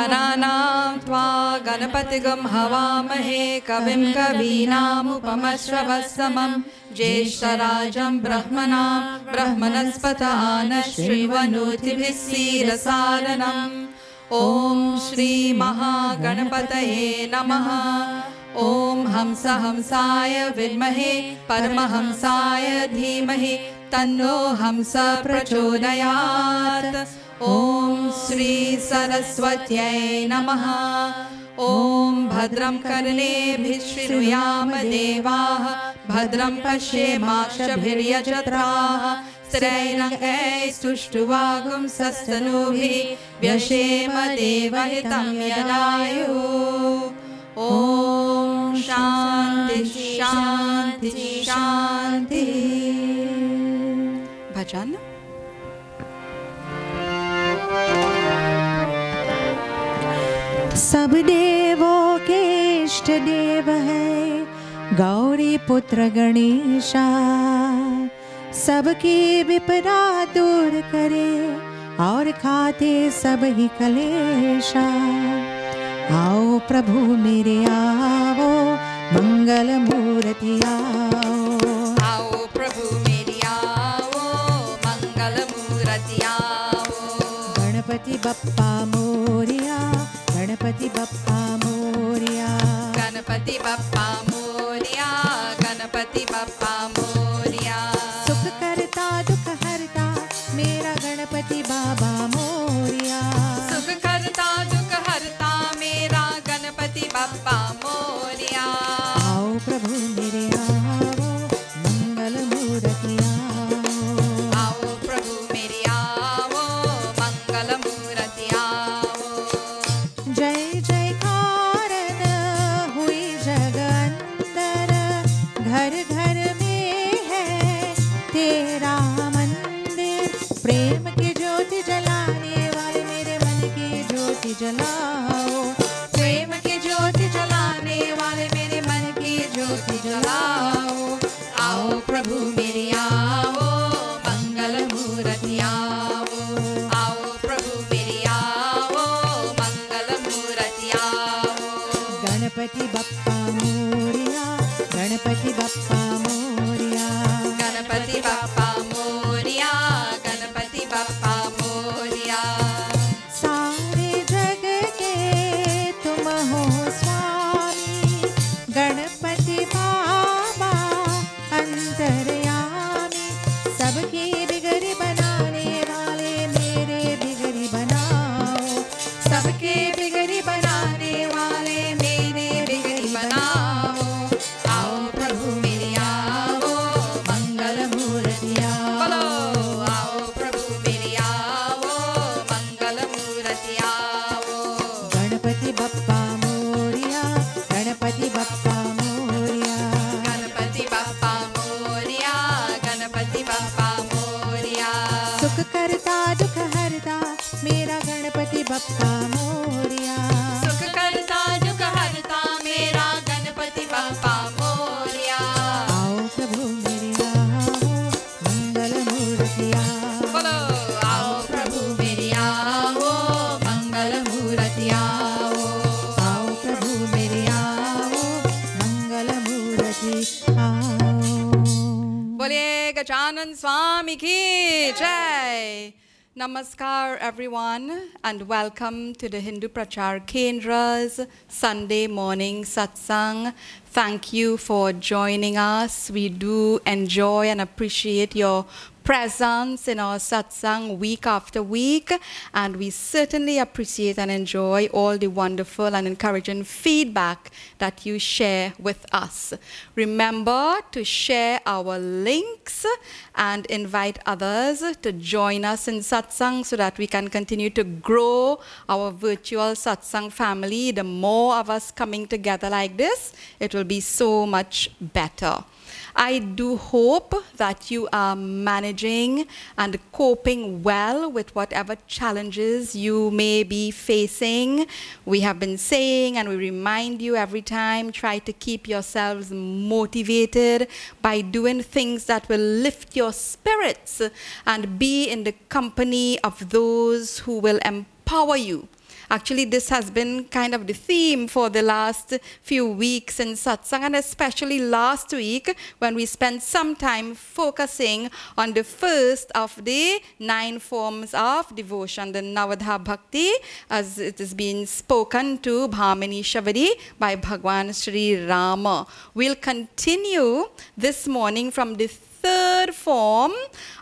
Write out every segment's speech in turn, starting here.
गणानां त्वा गणपतिगं हवामहे कविं कवीनामुपमश्रवस्तमं ज्येष्ठराजं ब्रह्मणस्पत आनश्रीवनुतिभिः सीदसादनम् ॐ श्री महागणपतये नमः। ॐ हंसाय विद्महे परमहंसाय धीमहि तन्नो हंस प्रचोदयात्। ॐ श्री सरस्वत्यै नमः। ॐ भद्रं कर्णेभिः शृणुयाम देवाः भद्रं पश्येमाक्षभिर्यजत्राः स्त्रैरङ्गैस्तुष्टुवागुंसस्तनूभिः व्यशेम देवहितं यदायुः। ॐ शान्ति शान्ति शान्ति। भजन। सब देवों के इष्ट देव है गौरी पुत्र गणेशा, सबकी विपदा दूर करे और खाते सब ही कलेशा। आओ प्रभु मेरे आओ मंगल मूर्ति आओ। आओ प्रभु मेरी आओ मंगल मूर्ति आओ। गणपति बप्पा मोरिया गणपति बप्पा मोरिया गणपति बप्पा मोरिया गणपति बप्पा मोरिया। सुख करता दुख हरता मेरा गणपति बाबा मोरिया। सुख करता दुख हरता मेरा गणपति बप्पा मोरिया। आओ प्रभु मेरे आओ मंगल मूर्ति आओ। आओ प्रभु मेरी आओ मंगल मूर्ति आओ। जय जयकार हुई जग अंदर, घर घर में है तेरा मंदिर। प्रेम की ज्योति जलाने वाले मेरे मन की ज्योति जलाओ। प्रेम की ज्योति जलाने वाले मेरे मन की ज्योति जलाओ। आओ प्रभु मेरी आओ मंगल मूर्ति आओ। आओ प्रभु मेरी आओ मंगल मूर्ति आओ। गणपति बप्पा मोरिया गणपति बप्पा मोरिया गणपति बप्पा मोरिया गणपति बप्पा मोरिया। सारे जग के तुम हो स्वामी गणपति बाबा अंतर्यामी। सबकी बिगड़ी बनाने वाले मेरे बिगड़ी बनाओ। सबके बिगड़ी बनाने वाले मेरे बिगड़ी बनाओ। आओ प्रभु मेरी आओ मंगल मूर्ति आओ। बोलो आओ प्रभु मेरी आओ मंगल मूर्ति आओ। गणपति बप्पा मोरिया गणपति बप्पा मोरिया गणपति बप्पा मोरिया गणपति बप्पा मोरिया। सुख करता दुख हरता मेरा गणपति बप्पा मोरिया। सुख करता दुख हरता मेरा गणपति बप्पा मोरिया। आओ प्रभु मेरे आओ मंगल मूर्ति आओ। बोलो आओ प्रभु मेरी आओ मंगल मूर्ति आओ। आओ प्रभु मेरे आओ मंगल मूर्ति आओ। बोलिए गजानन स्वामी की जय। Namaskar everyone and welcome to the Hindu Prachar Kendra's Sunday morning satsang. Thank you for joining us. We do enjoy and appreciate your presence in our satsang week after week, and we certainly appreciate and enjoy all the wonderful and encouraging feedback that you share with us. Remember to share our links and invite others to join us in satsang so that we can continue to grow our virtual satsang family. The more of us coming together like this, it will be so much better. I do hope that you are managing and coping well with whatever challenges you may be facing. We have been saying, and we remind you every time, try to keep yourselves motivated by doing things that will lift your spirits and be in the company of those who will empower you Actually, this has been kind of the theme for the last few weeks in satsang, and especially last week when we spent some time focusing on the first of the 9 forms of devotion, the Navadha Bhakti, as it is being spoken to Bhamini Shabadi by Bhagwan Sri Rama. We'll continue this morning from the third form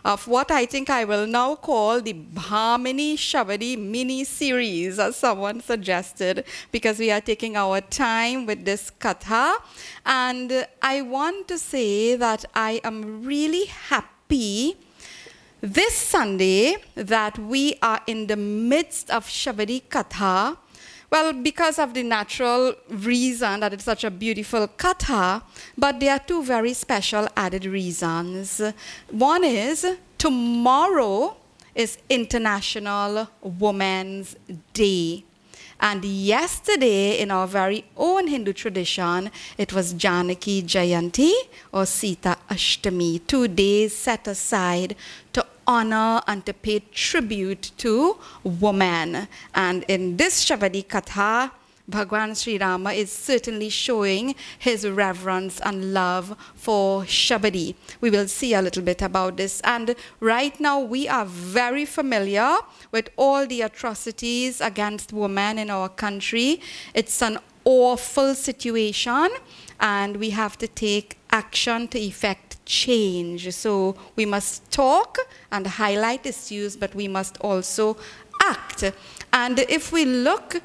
of what I think I will now call the Bhamini Shabadi mini series, as someone suggested, because we are taking our time with this katha. And I want to say that I am really happy this Sunday that we are in the midst of Shabadi Katha. Well, because of the natural reason that it's such a beautiful katha, but there are 2 very special added reasons. One is tomorrow is International Women's Day. And yesterday, in our very own Hindu tradition, it was Janaki Jayanti or Sita Ashtami, 2 days set aside to honor and to pay tribute to women. And in this Shabadi Katha, Bhagwan Sri Rama is certainly showing his reverence and love for Shabadi. We will see a little bit about this. And right now we are very familiar with all the atrocities against women in our country. It's an awful situation, and we have to take action to effect change. So we must talk and highlight issues, but we must also act. And if we look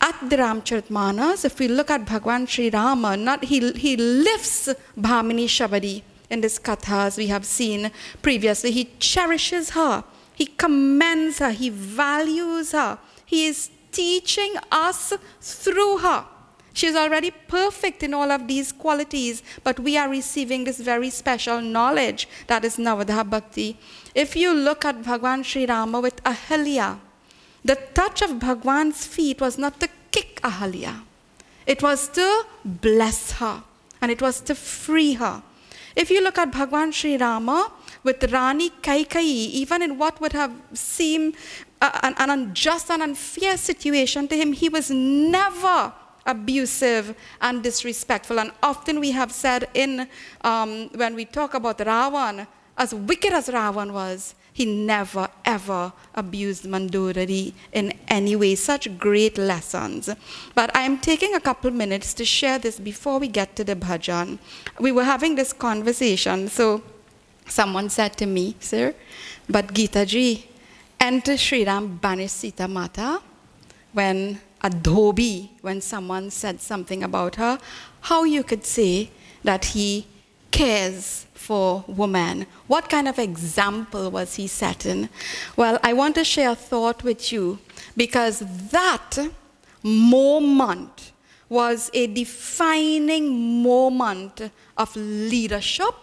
at the Ramcharitmanas, if we look at Bhagwan Sri Rama, he lifts Bhamini Shabadi in this katha, as we have seen previously. He cherishes her, he commends her, he values her, he is teaching us through her. She is already perfect in all of these qualities, but we are receiving this very special knowledge that is Navadha Bhakti. If you look at Bhagwan Sri Rama with Ahalya, the touch of Bhagwan's feet was not to kick Ahalya. It was to bless her, and it was to free her. If you look at Bhagwan Sri Rama with Rani Kaikeyi, even in what would have seemed an unjust and unfair situation to him, he was never abusive and disrespectful. And often we have said when we talk about Ravan, as wicked as Ravan was, he never ever abused Mandodari in any way. Such great lessons. But I am taking a couple minutes to share this before we get to the bhajan. We were having this conversation, so someone said to me, sir, but Gita ji, enter Sri Ram banished Sita Mata when a dhobi, when someone said something about her, how you could say that he cares for women? What kind of example was he setting? Well, I want to share a thought with you, because that moment was a defining moment of leadership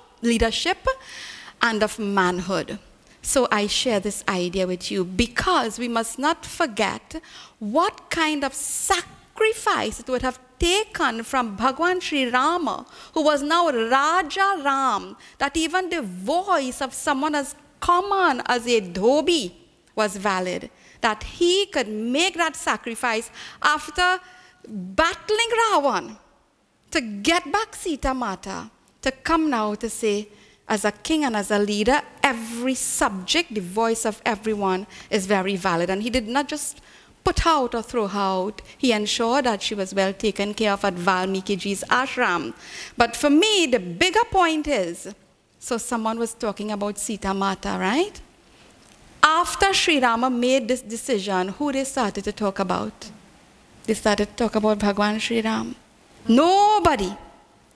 and of manhood. So I share this idea with you because we must not forget what kind of sacrifice it would have taken from Bhagwan Sri Rama, who was now Raja Ram, that even the voice of someone as common as a dhobi was valid, that he could make that sacrifice after battling Ravan to get back Sita Mata, to come now to say, as a king and as a leader, every subject, the voice of everyone is very valid. And he did not just put her out or throw her out. He ensured that she was well taken care of at Valmikiji's ashram. But for me, the bigger point is, so someone was talking about Sita Mata, right? After Sri Rama made this decision, who they started to talk about? They started to talk about Bhagwan Sri Ram. Nobody.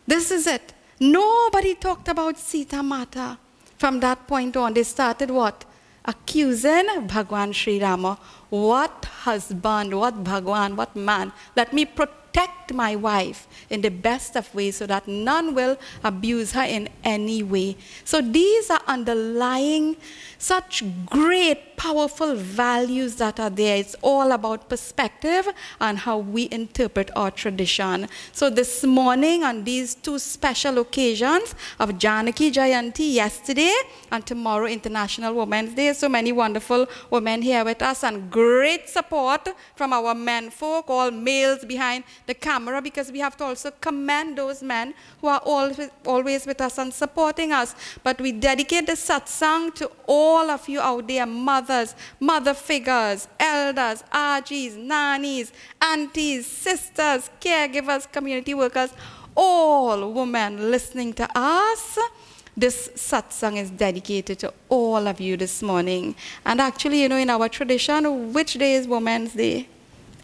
This is it. Nobody talked about Sita Mata. From that point on, they started what? Accusing Bhagwan Sri Rama. What husband, what Bhagwan, what man? Let me protect my wife in the best of ways so that none will abuse her in any way. So these are underlying such great, powerful values that are there. It's all about perspective and how we interpret our tradition. So this morning, on these 2 special occasions of Janaki Jayanti yesterday and tomorrow International Women's Day, so many wonderful women here with us and great support from our men folk, all males behind the camera, because we have to also commend those men who are always with us and supporting us. But we dedicate the satsang to all of you out there, mothers, mother figures, elders, ajis, nannies, aunties, sisters, caregivers, community workers, all women listening to us. This satsang is dedicated to all of you this morning. And actually, you know, in our tradition, which day is Women's Day?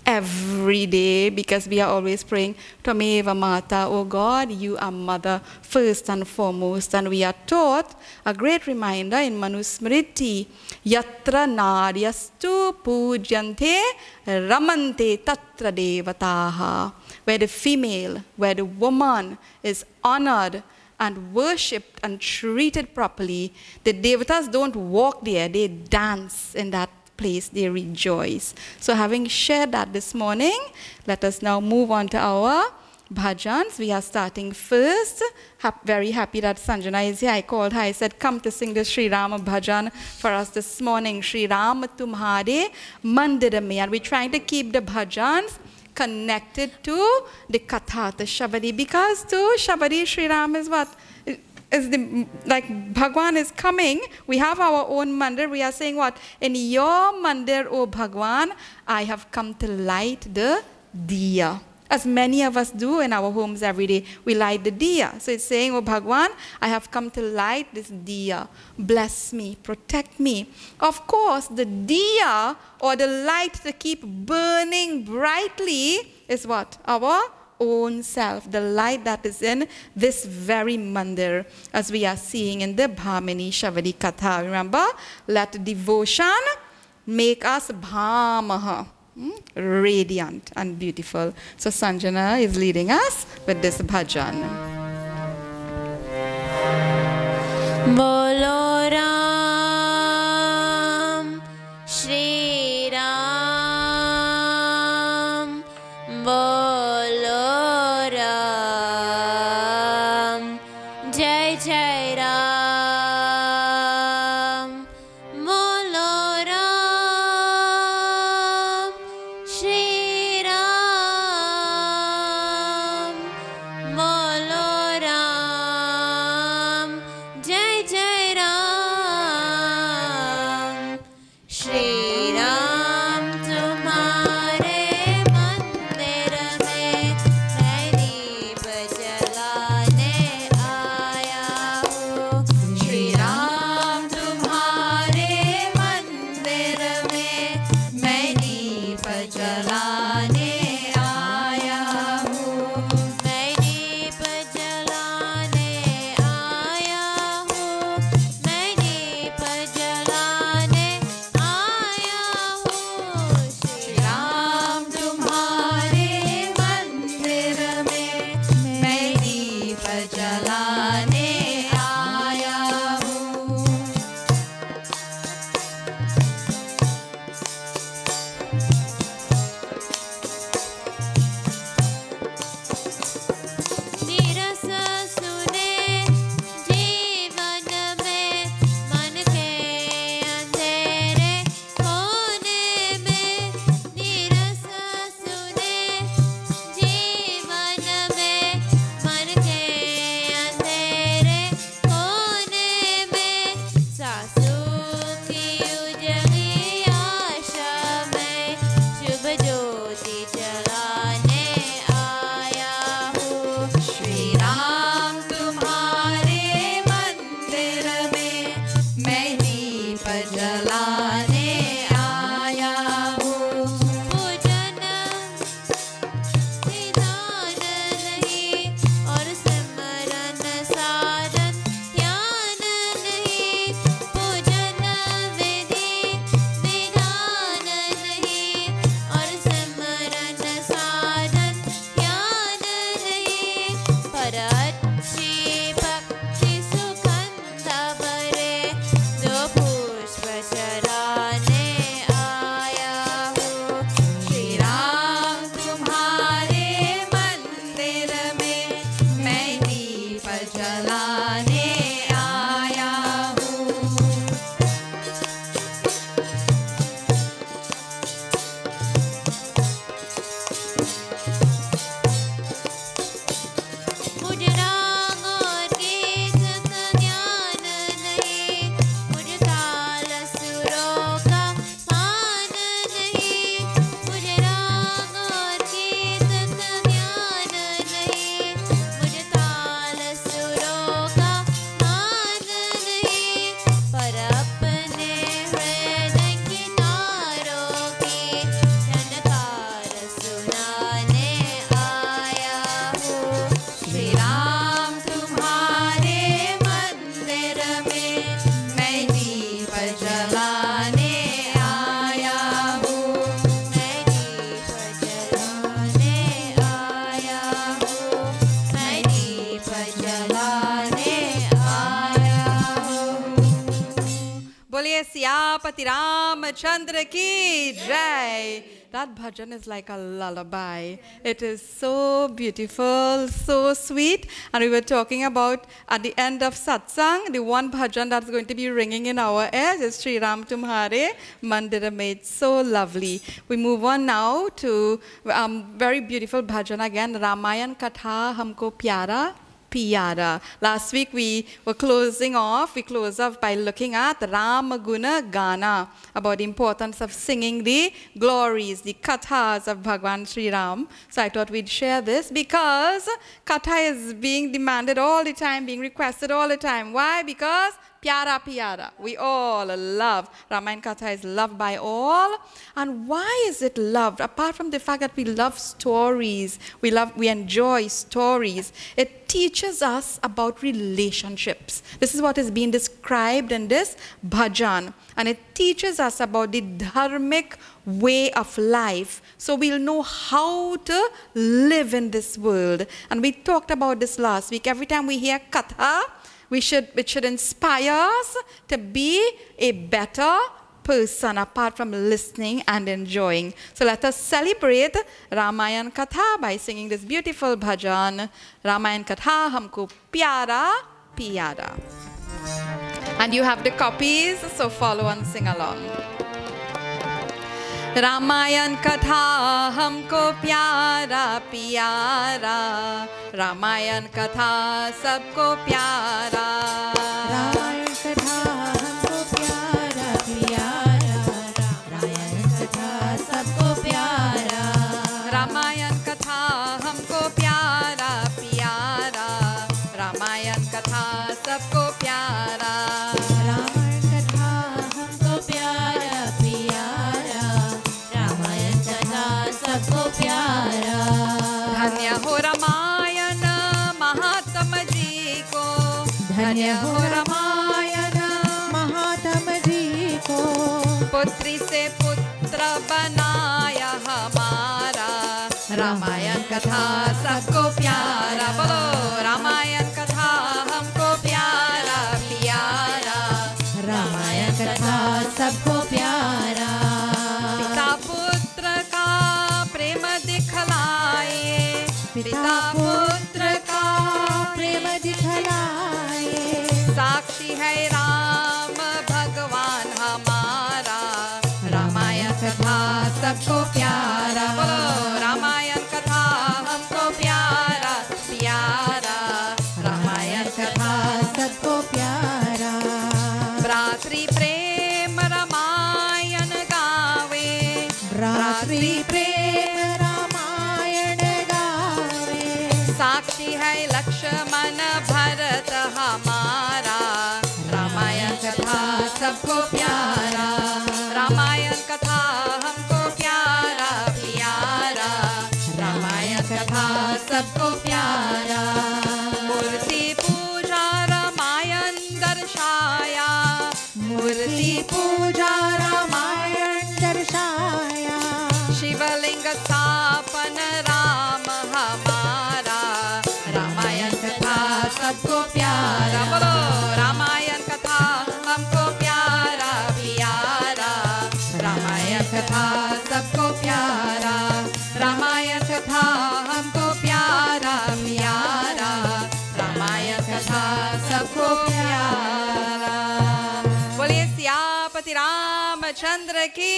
Every day, because we are always praying, Twameva Mata, oh God, you are mother first and foremost. And we are taught a great reminder in Manusmriti, Yatra Naryastu Pujyante Ramante Tatra Devataha, where the female, where the woman is honored and worshipped and treated properly. The devatas don't walk there, they dance in that place, they rejoice. So having shared that this morning, let us now move on to our bhajans. We are starting first. Very happy that Sanjana is here. I called her, I said, come to sing the Sri Rama bhajan for us this morning. Sri Rama Tumhare Mandir Mein. And we're trying to keep the bhajans connected to the Katha, the Shabadi, because to Shabadi, Sri Ram is what? Is the, like Bhagwan is coming. We have our own mandir. We are saying what? In your mandir, O Bhagwan, I have come to light the diya. As many of us do in our homes every day, we light the diya. So it's saying, oh Bhagwan, I have come to light this diya. Bless me, protect me. Of course, the diya, or the light to keep burning brightly, is what? Our own self, the light that is in this very mandir, as we are seeing in the Bhamini Shavadi Katha. Remember, let devotion make us bhamaha. Radiant and beautiful. So Sanjana is leading us with this bhajan. Bolo Ram, Shri Ram, Bolo Ram, Jai Jai Ram, Bolo Ram, Shri Ram, Bolo Ram, Jai Jai Siyapati Ramachandra ki jai. That bhajan is like a lullaby. It is so beautiful, so sweet. And we were talking about at the end of satsang, the one bhajan that's going to be ringing in our ears is Shri Ram Tumhare Mandira Made. So lovely. We move on now to very beautiful bhajan again. Ramayan Katha Humko Pyara Piyara. Last week we were closing off. We closed off by looking at Rama Guna Gana, about the importance of singing the glories, the kathas of Bhagwan Sri Ram. So I thought we'd share this because katha is being demanded all the time, being requested all the time. Why? Because Pyara Pyara. We all love. Ramayana Katha is loved by all. And why is it loved? Apart from the fact that we love stories, we enjoy stories, it teaches us about relationships. This is what is being described in this bhajan. And it teaches us about the dharmic way of life. So we'll know how to live in this world. And we talked about this last week. Every time we hear katha, it should inspire us to be a better person apart from listening and enjoying. So let us celebrate Ramayan Katha by singing this beautiful bhajan, Ramayan Katha Humko Pyara Piyara. And you have the copies, so follow and sing along. Ramayan Katha Humko Pyara Piyara, Ramayan Katha Sabko Pyara. Ramayan Katha Humko Pyara Piyara, Ramayan Katha Sabko Pyara. Ramayan Katha Humko Pyara Piyara, Ramayan Katha Sabko Pyara. Ramayan Katha Humko Pyara Piyara, Ramayan Katha Sabko Pyara. धन्य हो रामायण महात्म जी को, धन्य हो रामायण महात्म जी को, पुत्री से पुत्र बनाया हमारा, रामायण कथा सबको प्यारा। बोलो रामायण कथा हमको प्यारा प्यारा, रामायण कथा सबको प्यारा। पिता पुत्र का प्रेम दिखलाए, पिता पुत्र का प्रेम दिखलाए, साक्षी है राम भगवान हमारा, रामायण कथा सबको प्यारा। बोलो रामायण कथा हमको प्यारा प्यारा, रामायण कथा सबको प्यारा। भ्रातृ प्रेम रामायण गावे, भ्रातृ प्रेम रामायण गावे, साक्षी है लक्ष्मण भरत हमारा, रामायण कथा सबको प्यारा। रामायण कथा हमको प्यारा प्यारा, रामायण कथा सबको प्यारा। मूर्ति पूजा रामायण दर्शाया, मूर्ति पूजा रामायण दर्शाया, शिवलिंग स्थापन राम हमारा, रामायण कथा सबको प्यारा। बोलो रामायण कथा हमको प्यारा प्यारा, रामायण कथा सबको प्यारा। रामायण कथा हमको प्यारा प्यारा, रामायण कथा सबको प्यारा। बोलिए सियापति रामचंद्र की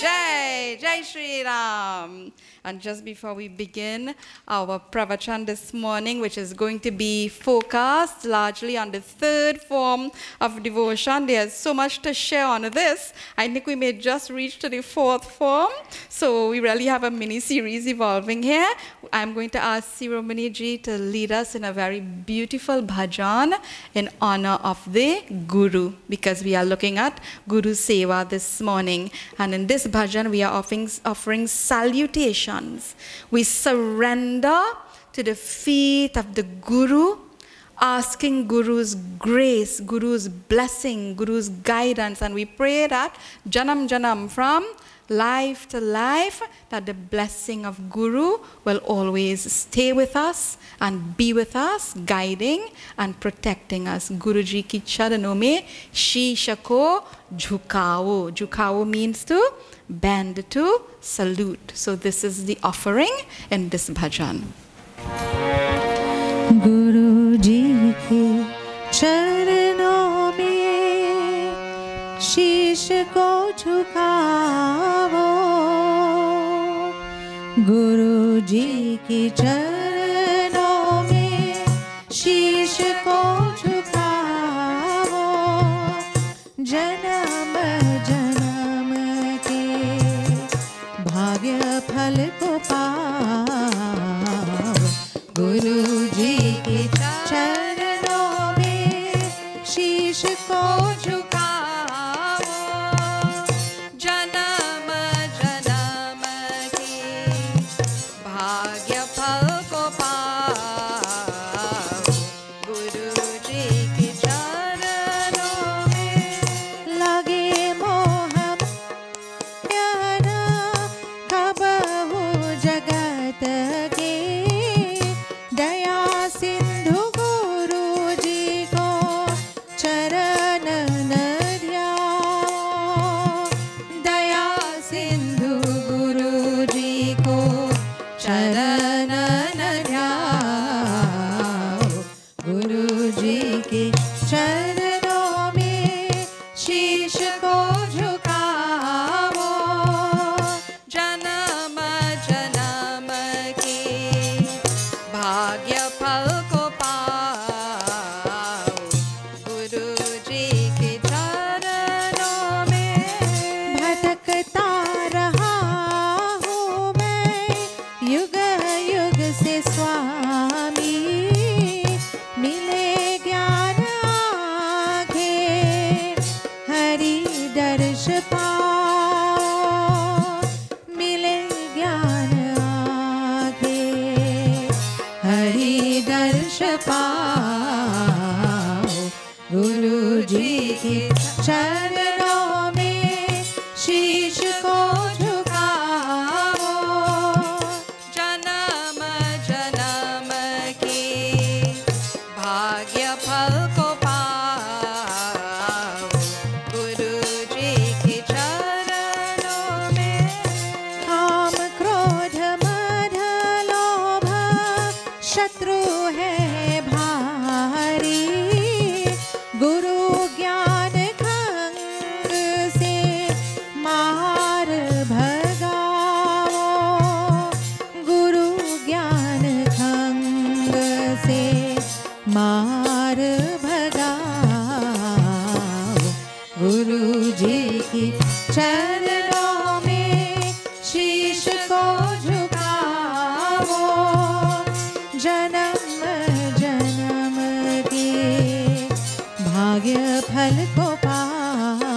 जय। जय Shri Ram. And just before we begin our pravachan this morning, which is going to be focused largely on the third form of devotion, there's so much to share on this. I think we may just reach to the fourth form. So we really have a mini series evolving here. I'm going to ask Siromani Ji to lead us in a very beautiful bhajan in honor of the Guru, because we are looking at Guru Seva this morning. And in this bhajan, we are offering salutations. We surrender to the feet of the Guru, asking Guru's grace, Guru's blessing, Guru's guidance. And we pray that Janam Janam, from life to life, that the blessing of Guru will always stay with us and be with us, guiding and protecting us. Guruji ki charanon mein sheesha ko jhukao. Jhukao means to bend, to salute. So this is the offering in this bhajan. Guruji ke charanon mein शीश को झुकाओ, गुरु जी की चरणों में शीश को झुकाओ, जन्म जन्म के भाग्य फल को पाओ, गुरु जी की चरणों में शीश को झुकाओ, चरणों में शीश को झुकाओ, जन्म जन्म के भाग्य फल को पाओ, गुरु जी के चरणों में। काम क्रोध मद लोभ शत्रु है भारी, गुरु ज्ञान खंग से मार भगाओ, गुरु ज्ञान खंग से मार भगाओ, गुरु जी की चरणों में शीश को झुकाओ, जन्म जन्म के भाग्य फल को पाओ,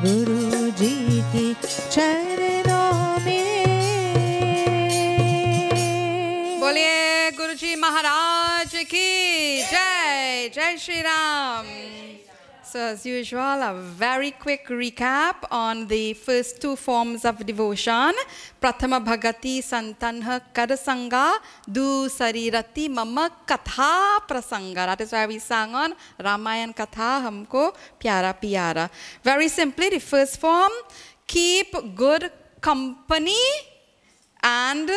गुरु जी की चरणों में। बोलिए गुरु जी महाराज की जय। जय Shri Ram. So as usual, a very quick recap on the first two forms of devotion. Prathama Bhagati Santanha Kadasanga Du Sarirati Mama Katha Prasanga. That is why we sang on Ramayan Katha Humko Pyara Pyara. Very simply, the first form, keep good company and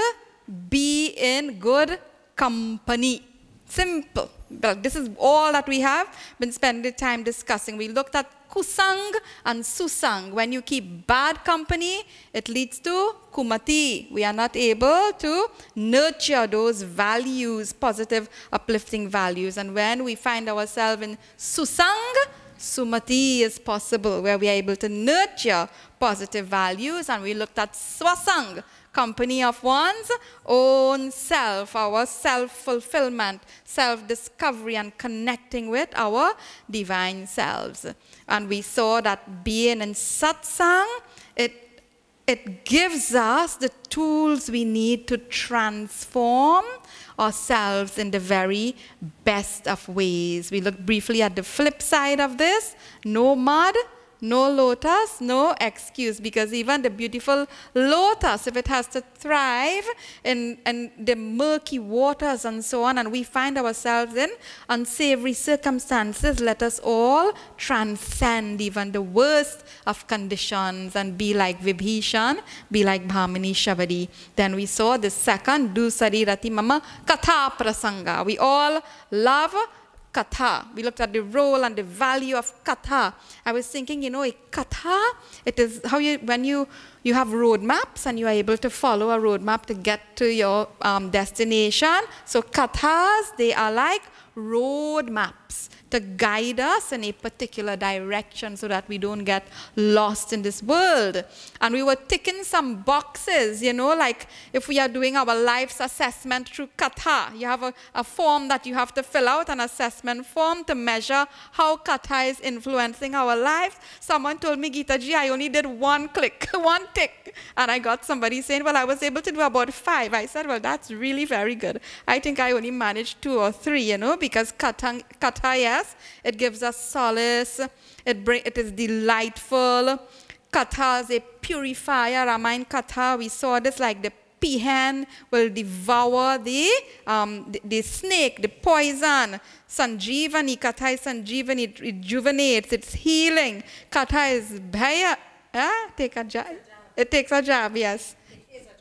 be in good company. Simple. But this is all that we have been spending time discussing. We looked at kusang and susang. When you keep bad company, it leads to kumati. We are not able to nurture those values, positive, uplifting values. And when we find ourselves in susang, sumati is possible, where we are able to nurture positive values. And we looked at swasang, company of one's own self, our self-fulfillment, self-discovery, and connecting with our divine selves. And we saw that being in satsang, it it gives us the tools we need to transform ourselves in the very best of ways. We look briefly at the flip side of this. No mud, no lotus, no excuse, because even the beautiful lotus, if it has to thrive in the murky waters and so on, and we find ourselves in unsavory circumstances, let us all transcend even the worst of conditions and be like Vibhishan, be like Bhamini Shabadi. Then we saw the second, Dusari Rati Mama Katha Prasanga. We all love Katha. We looked at the role and the value of Katha. I was thinking, you know, a Katha, it is how when you have road maps and you are able to follow a road map to get to your destination. So Kathas, they are like road maps to guide us in a particular direction so that we don't get lost in this world. And we were ticking some boxes, you know, like if we are doing our life's assessment through Katha, you have a form that you have to fill out, an assessment form to measure how Katha is influencing our life. Someone told me, Geeta ji, I only did one click, one tick. And I got somebody saying, well, I was able to do about 5. I said, well, that's really very good. I think I only managed 2 or 3, you know, because Katha, yes, it gives us solace. It is delightful. Katha is a purifier. Ramayana Katha, we saw this, like the peahen will devour the snake, the poison. Sanjeevani, Katha is Sanjeevani, it rejuvenates, it's healing. Katha is bhaya. It takes a jab, yes.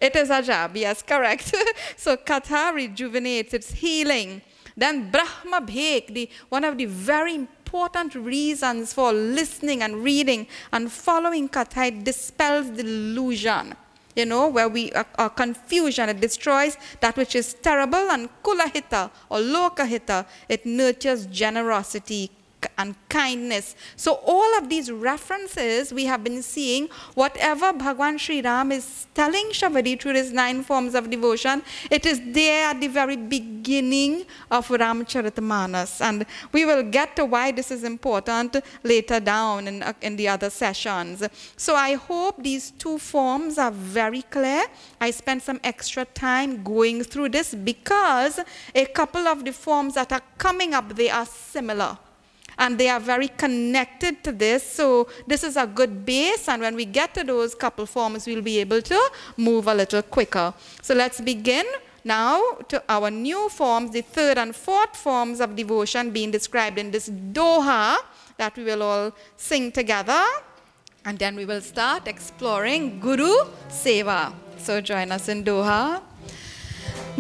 It is a jab, yes, correct. So Katha rejuvenates, it's healing. Then Brahma Bhek, one of the very important reasons for listening and reading and following Katha, it dispels delusion. You know, where we are confusion, it destroys that which is terrible. And Kulahita or Lokahita, it nurtures generosity and kindness. So all of these references we have been seeing, whatever Bhagwan Sri Ram is telling Shabadi through his 9 forms of devotion, it is there at the very beginning of Ramcharitmanas. And we will get to why this is important later down in the other sessions. So I hope these 2 forms are very clear. I spent some extra time going through this because a couple of the forms that are coming up, they are similar. And they are very connected to this, so this is a good base, and when we get to those couple forms, we'll be able to move a little quicker. So let's begin now to our new forms, the 3rd and 4th forms of devotion being described in this Doha that we will all sing together, and then we will start exploring Guru Seva. So join us in Doha.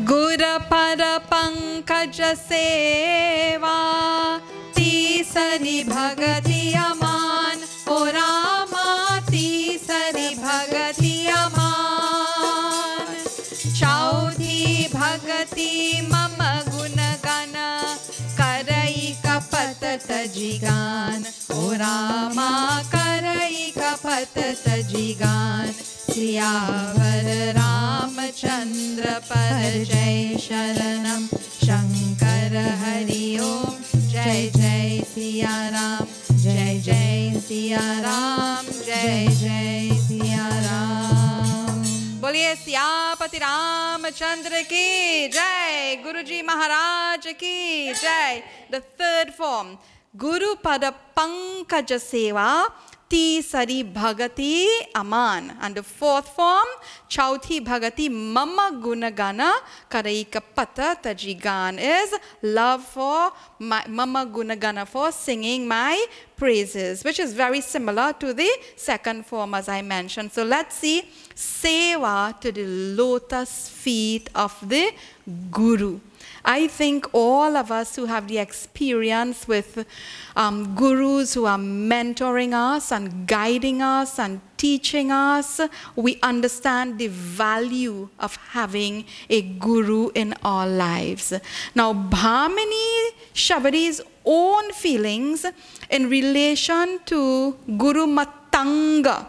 Guru Pada Pankaja Seva तीसरी भगति अमान ओ रामा तीसरी भगति अमान चौथी भगति मम गुण गण करई कपत तजिगान ओ रामा करई कपत तजिगान सियावर रामचंद्र पर जय शरणम शंकर हरि ओम जय जय सिया राम जय जय सिया राम जय जय सिया राम बोलिए सियापति रामचंद्र की जय गुरुजी महाराज की जय The 3rd form Guru Pada Pankaja Seva Tisari Bhagati Aman. And the 4th form, Chauthi Bhagati Mama Gunagana Karaika Pata Tajigan, is love for my Mama Gunagana, for singing my praises, which is very similar to the 2nd form as I mentioned. So let's see Seva to the lotus feet of the Guru. I think all of us who have the experience with gurus who are mentoring us and guiding us and teaching us, we understand the value of having a guru in our lives. Now, Bhamini Shabadi's own feelings in relation to Guru Matanga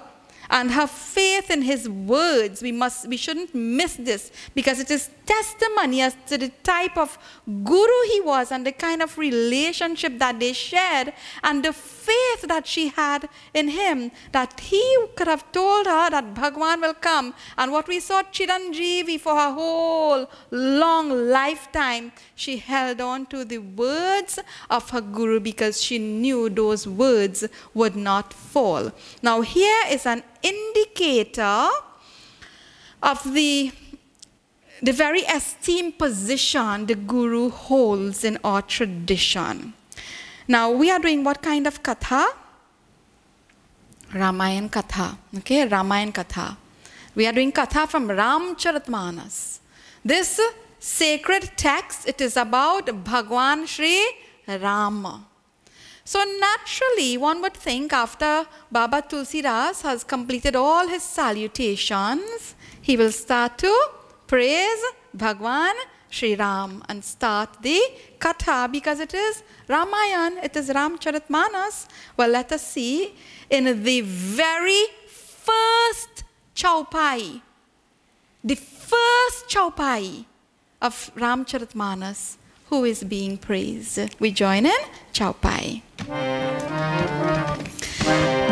and her faith in his words. We shouldn't miss this, because it is testimony as to the type of guru he was and the kind of relationship that they shared and the faith that she had in him, that he could have told her that Bhagwan will come. And what we saw Chiranjeevi for her whole long lifetime, she held on to the words of her guru because she knew those words would not fall. Now here is an indicator of the very esteemed position the guru holds in our tradition. Now we are doing what kind of katha? Ramayan katha. Okay, Ramayan katha. We are doing katha from Ramcharitmanas. This sacred text, it is about Bhagwan Shri Rama. So naturally, one would think after Baba Tulsidas has completed all his salutations, he will start to praise Bhagwan Shri Ram and start the katha, because it is Ramayan, it is Ramcharitmanas. Well, let us see in the very first chaupai, the first chaupai of Ramcharitmanas, who is being praised. We join in chaupai.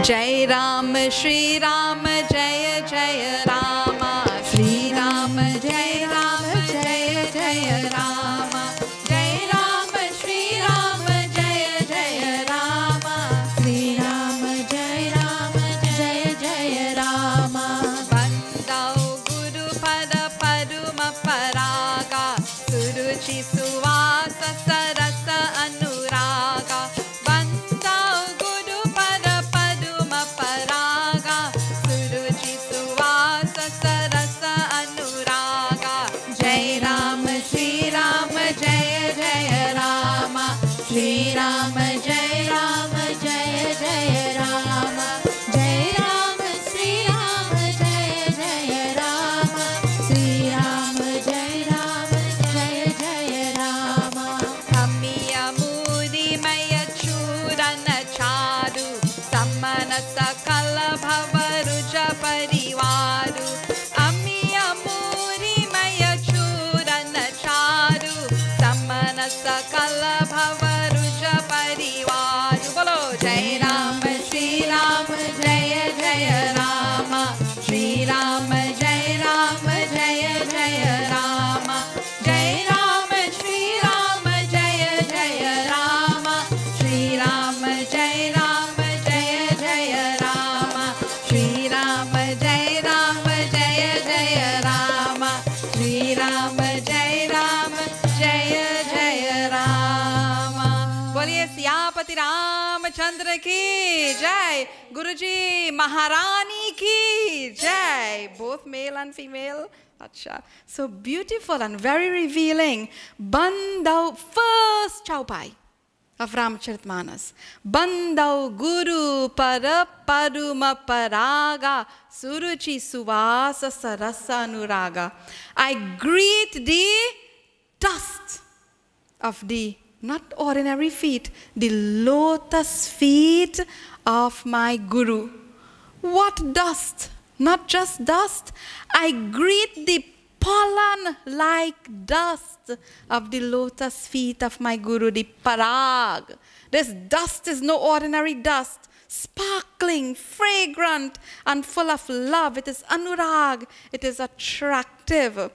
Jai Ram, Shri Ram, Jaya Jaya Rama, Shri Ram, Jai Ram, Jaya Jaya Rama, Jai Ram, Shri Ram, Jaya Jaya Rama, Shri Ram, Jai Ram, Jai Jai Rama. Bandau Guru Pada Paduma Paraga, Suruchi Suvasa Sarasa Anuraga, Bandau Guru Pada Paduma Paraga, Suruchi Suvasa Sarasa Anuraga. Jai Ram, Shri Ram, Jaya Jaya Rama, Shri Ram, Jai Ram, Jai Jai Rama. Jai Ram, Shri Ram, Jai Jai Rama. Shri Ram, Jai Ram, Jai Jai Rama. Kamiya Mudi Maya Churana Chadu, Samana Sakala Bhavaruja Parivaru. Amiya Mudi Maya Churana Chadu, Samana Sakala Bhavaruja Parivaru. Bolo Jai Ram, Shri Ram, Jaya Jaya Rama, Shri Ram, Jai Ram, Jaya Jaya Rama, Jai Ram, Shri Ram, Jaya Jaya Rama, Shri Ram, Jai Ram, Jaya Jaya Rama, Shri Ram, Jai Ram, Jaya Jaya Rama, Shri Ram, Jai Ram, Jaya Jaya Rama. बोलिए सियापति रामचंद्र की जय, गुरुजी महारानी की jai, both male and female. Acha. So beautiful and very revealing. Bandau, first chaupai of Ramcharitmanas. Bandau Guru Para Paduma Paraga, Suruchi Suvasa Sarasa Anuraga. I greet the dust of the not ordinary feet, the lotus feet of my Guru. What dust? Not just dust. I greet the pollen-like dust of the lotus feet of my Guru, the parag. This dust is no ordinary dust. Sparkling, fragrant, and full of love. It is anurag. It is attractive.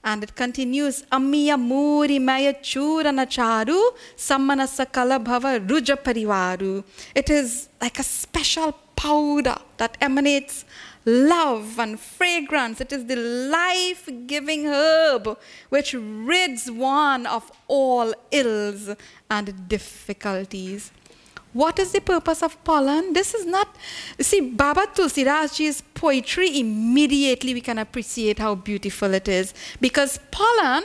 And it continues, Amiya Muri Maya Churana Charu, Sammana Sakala Bhava Ruja Parivaru. It is like a special powder that emanates love and fragrance. It is the life-giving herb which rids one of all ills and difficulties. What is the purpose of pollen? This is not, see, Baba Tulsidas Ji's poetry, immediately we can appreciate how beautiful it is. Because pollen,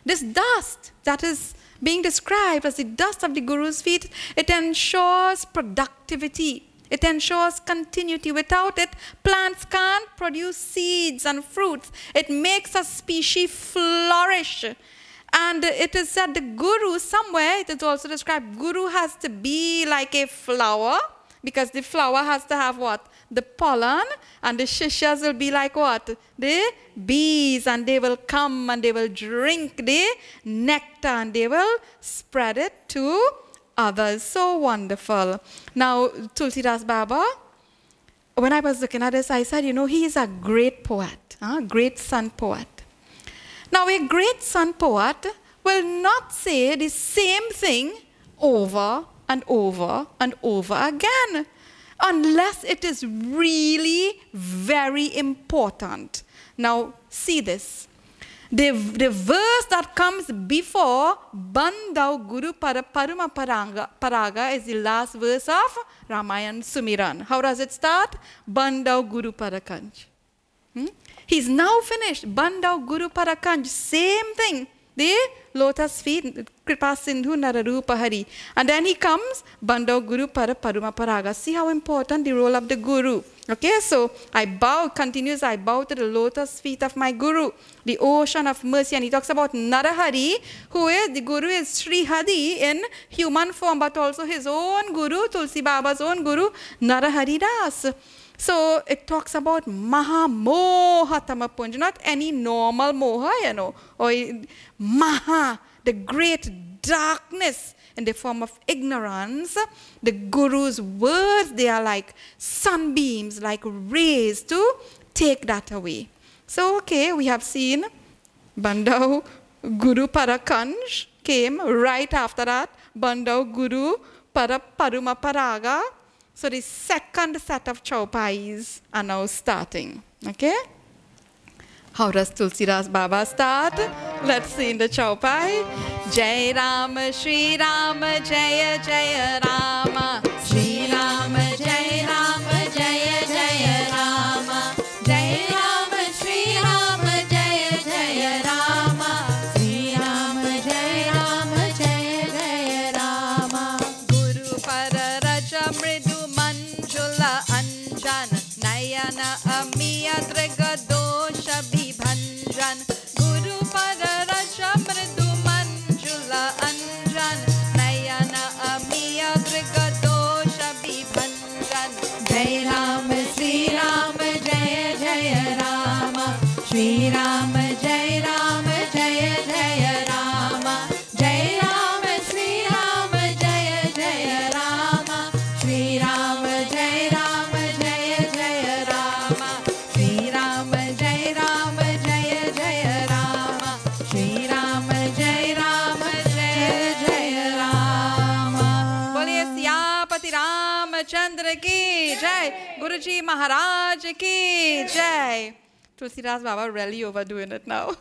this dust that is being described as the dust of the Guru's feet, it ensures productivity. It ensures continuity. Without it, plants can't produce seeds and fruits. It makes a species flourish. And it is said the Guru, somewhere it is also described, Guru has to be like a flower because the flower has to have what? The pollen, and the shishas will be like what? The bees, and they will come and they will drink the nectar and they will spread it to others. So wonderful. Now, Tulsidas Baba, when I was looking at this, I said, you know, he is a great poet, great son poet. Now, a great son poet will not say the same thing over and over and over again, unless it is really very important. Now, see this. The verse that comes before Bandau Guru Paruma Paraga is the last verse of Ramayana Sumiran. How does it start? Bandau Guru Parakanj. He's now finished. Bandau Guru Parakanj. Same thing. The lotus feet, Kripa Sindhu Nararupa Hari. And then he comes, Bandau Guru Paruma Paraga. See how important the role of the Guru. Okay, so I bow, continues, I bow to the lotus feet of my Guru, the ocean of mercy. And he talks about Narahari, who is, the Guru is Sri Hadi in human form, but also his own Guru, Tulsi Baba's own Guru, Narahari Das. So it talks about Maha Moha Tamapunja, not any normal moha, you know, or Maha, the great darkness in the form of ignorance. The Guru's words, they are like sunbeams, like rays to take that away. So, okay, we have seen Bandau Guru Parakanj came right after that. Bandau Guru Paruma Paraga. So the second set of Chaupais are now starting. Okay? How does Tulsidas Baba start? Let's see in the Chaupai. Jai Rama, Shri Rama, Jaya Jaya Rama. Shri Rama, Jai Rama, Jaya Jaya Rama. Jai Rama, Shri Rama, Jaya Jaya Rama. Shri Rama, Jai Rama, Jaya Jaya Rama. Guru Pararaja Mridu Manjula Anjan. Nayana Amiya Driga Dosha Bibhanjan. Guru Pararaja Mridu Manjula Anjan. Nayana Amiya Driga Dosha Bibhanjan. Jai Rama, Shri Rama, Jaya Jaya Rama. Shri Rama, Jai Rama, Jaya Jaya Rama. Jai Rama, Shri Rama, Jaya Jaya Rama. Shri Rama, Jai Rama, Jaya Jaya Rama. Shri Rama, Jai Rama, Jaya Jaya Rama. Shri Rama, Jai Rama, Jaya Jaya Rama. Boliye Siyapati Ramachandra ki Jai. Guruji Maharaj ki Jai. Tulsidas Baba really overdoing it now.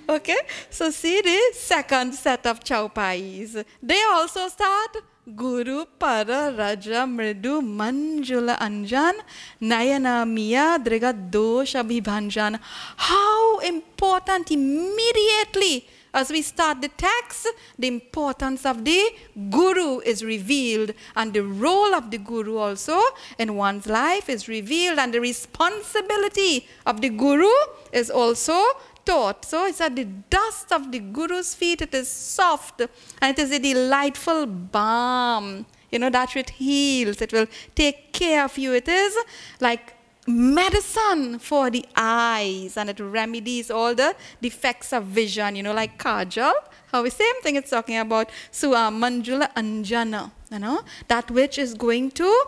Okay, so see the second set of Chaupais. They also start Guru Para Raja Mridu Manjula Anjan Nayana Miya Driga Dosha Bibhanjan. How important immediately as we start the text, the importance of the Guru is revealed, and the role of the Guru also in one's life is revealed, and the responsibility of the Guru is also taught. So it's at the dust of the Guru's feet, it is soft, and it is a delightful balm, you know, that it heals, it will take care of you. It is like medicine for the eyes, and it remedies all the defects of vision, you know, like kajal. How the same thing it's talking about. Manjula Anjana, you know, that which is going to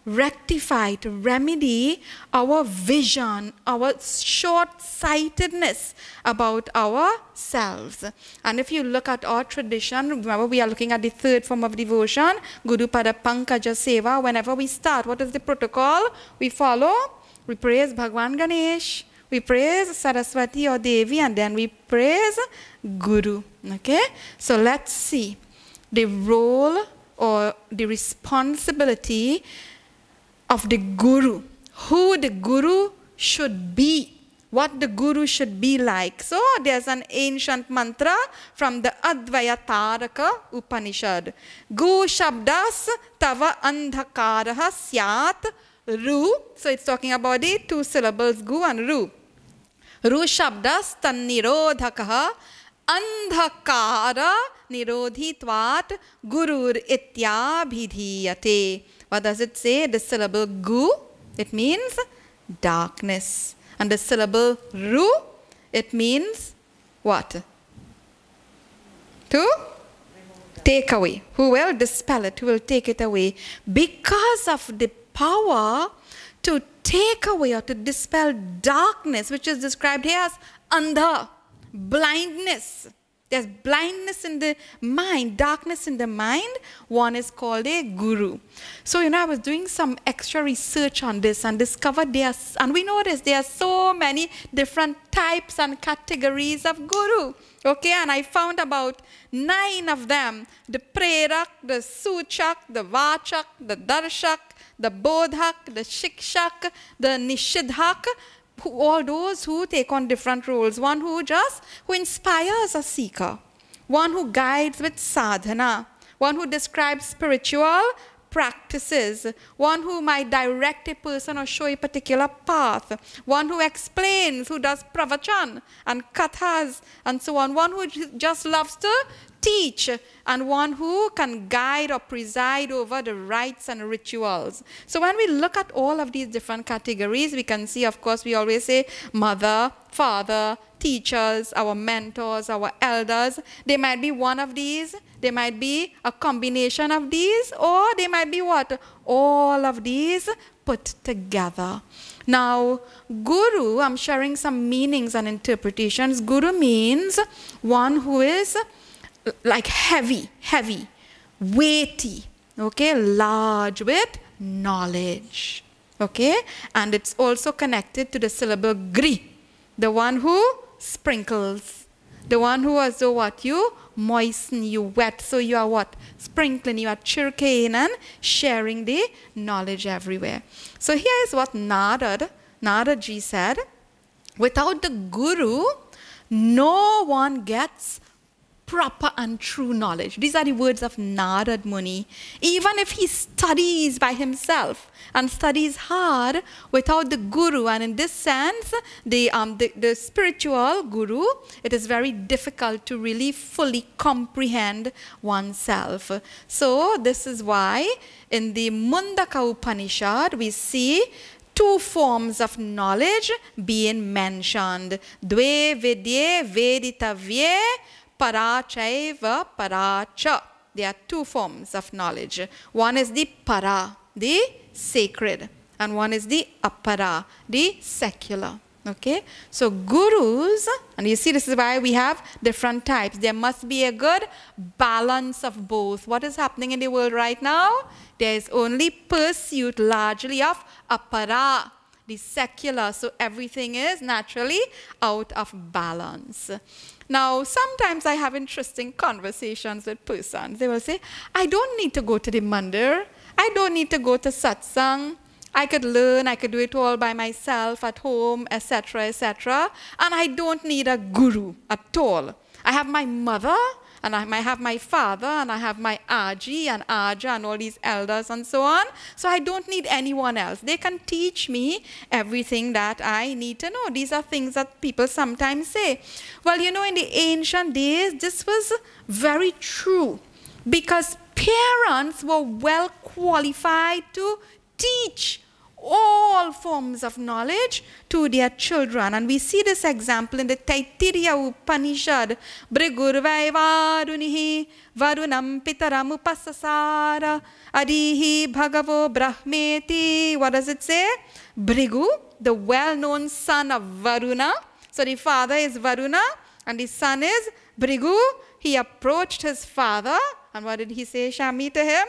rectify, to remedy our vision, our short-sightedness about ourselves. And if you look at our tradition, remember we are looking at the third form of devotion, Guru Pada Pankaja Seva. Whenever we start, what is the protocol we follow? We praise Bhagwan Ganesh, we praise Saraswati or Devi, and then we praise Guru. Okay? So let's see the role or the responsibility of the Guru, who the Guru should be, what the Guru should be like. So there's an ancient mantra from the Advayataraka Upanishad. Gu Shabdas Tava Andhakaraha Syat Ru. So it's talking about the two syllables Gu and Ru. Ru Shabdas Tannirodhakaha Andhakara Nirodhitvat Gurur Ityabhidhiyate. What does it say? The syllable gu, it means darkness. And the syllable ru, it means what? To take away. Who will dispel it? Who will take it away? Because of the power to take away or to dispel darkness, which is described here as andha, blindness. There's blindness in the mind, darkness in the mind. One is called a guru. So, I was doing some extra research on this and discovered and we noticed there are so many different types and categories of guru. Okay, and I found about 9 of them: the prerak, the suchak, the vachak, the darshak, the bodhak, the shikshak, the nishidhak. All those who take on different roles. One who inspires a seeker. One who guides with sadhana. One who describes spiritual practices. One who might direct a person or show a particular path. One who explains, who does pravachan and kathas and so on. One who just loves to teach, and one who can guide or preside over the rites and rituals. So when we look at all of these different categories, we can see, of course, we always say mother, father, teachers, our mentors, our elders. They might be one of these, they might be a combination of these, or they might be what? All of these put together. Now, guru, I'm sharing some meanings and interpretations. Guru means one who is like heavy, weighty, okay, large with knowledge, okay, and it's also connected to the syllable gri, the one who sprinkles, the one who as though what? You moisten, you wet, so you are what? Sprinkling, you are chirking and sharing the knowledge everywhere. So here is what Narad Ji said: without the guru, no one gets proper and true knowledge. These are the words of Narad Muni. Even if he studies by himself and studies hard, without the guru, and in this sense, the spiritual guru, it is very difficult to really fully comprehend oneself. So this is why in the Mundaka Upanishad we see 2 forms of knowledge being mentioned. Dve vidye veditavye parachaiva paracha. There are 2 forms of knowledge. One is the para, the sacred, and one is the apara, the secular. Okay, so gurus, and you see this is why we have different types. There must be a good balance of both. What is happening in the world right now? There is only pursuit largely of apara, the secular, so everything is naturally out of balance. Now, sometimes I have interesting conversations with persons. They will say, I don't need to go to the mandir. I don't need to go to satsang. I could learn, I could do it all by myself at home, etc., etc. And I don't need a guru at all. I have my mother, and I might have my father, and I have my Aji and Aja and all these elders and so on. So I don't need anyone else. They can teach me everything that I need to know. These are things that people sometimes say. Well, you know, in the ancient days, this was very true because parents were well qualified to teach all forms of knowledge to their children. And we see this example in the Taittiriya Upanishad. Brigurvai varunihi varunam pitaram upasasara adihi bhagavo brahmeti. What does it say? Brigu, the well-known son of Varuna. So the father is Varuna and the son is Brigu. He approached his father, and what did he say, Shami, to him?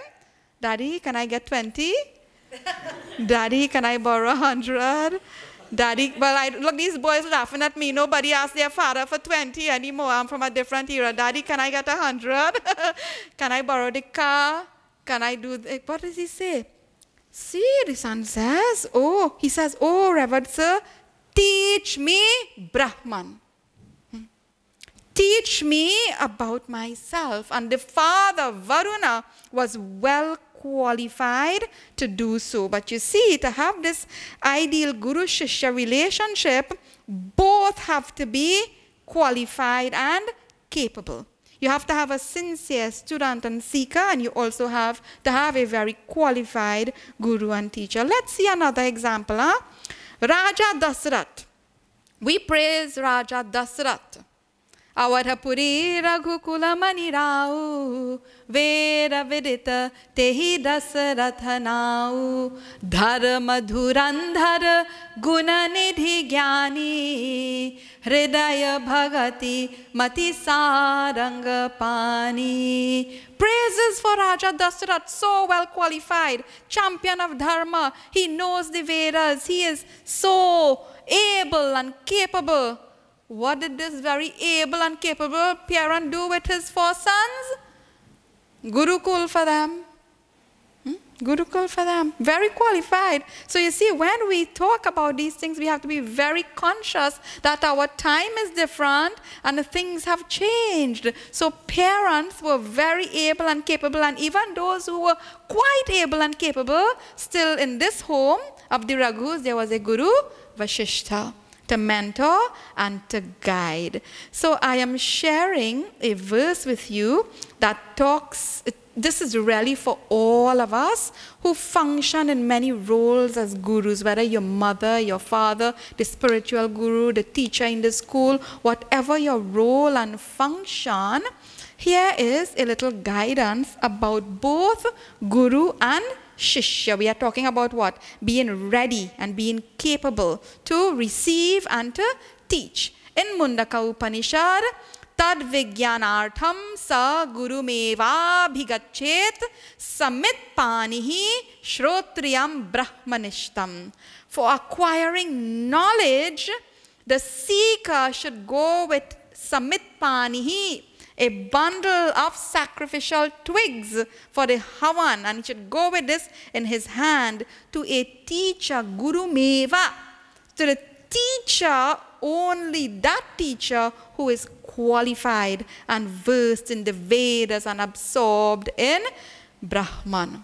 Daddy, can I get 20? Daddy, can I borrow 100? Daddy, well, look, these boys laughing at me. Nobody asked their father for 20 anymore. I'm from a different era. Daddy, can I get 100? Can I borrow the car? Can I do, what does he say? See, the son says, oh, Reverend Sir, teach me Brahman. Teach me about myself. And the father, Varuna, was well qualified to do so. But you see, to have this ideal guru-shishya relationship, both have to be qualified and capable. You have to have a sincere student and seeker, and you also have to have a very qualified guru and teacher. Let's see another example. Raja Dasrath. We praise Raja Dasrath. Avarapuri Raghukula Mani Rao, Vera Vidita Tehi Dasratha Nau, Dharma Dhurandhar Gunanidhi Gyani, Hridaya Bhagati Mati Saranga Pani. Praises for Raja Dasrath, so well qualified, champion of Dharma. He knows the Vedas. He is so able and capable. What did this very able and capable parent do with his 4 sons? Gurukul for them. Gurukul for them. Very qualified. So you see, when we talk about these things, we have to be very conscious that our time is different and the things have changed. So parents were very able and capable, and even those who were quite able and capable, still in this home of the Raghus, there was a Guru, Vasishtha, to mentor and to guide. So I am sharing a verse with you that talks, this is really for all of us who function in many roles as gurus, whether your mother, your father, the spiritual guru, the teacher in the school, whatever your role and function. Here is a little guidance about both guru and Shishya. We are talking about what? Being ready and being capable to receive and to teach. In Mundaka Upanishad, Tad Vigyanartham Sa Gurumeva Bhigachet Samit Panihi Shrotriyam Brahmanishtam. For acquiring knowledge, the seeker should go with Samit Panihi, a bundle of sacrificial twigs for the Havan, and he should go with this in his hand to a teacher, Guru Meva, to the teacher, only that teacher who is qualified and versed in the Vedas and absorbed in Brahman.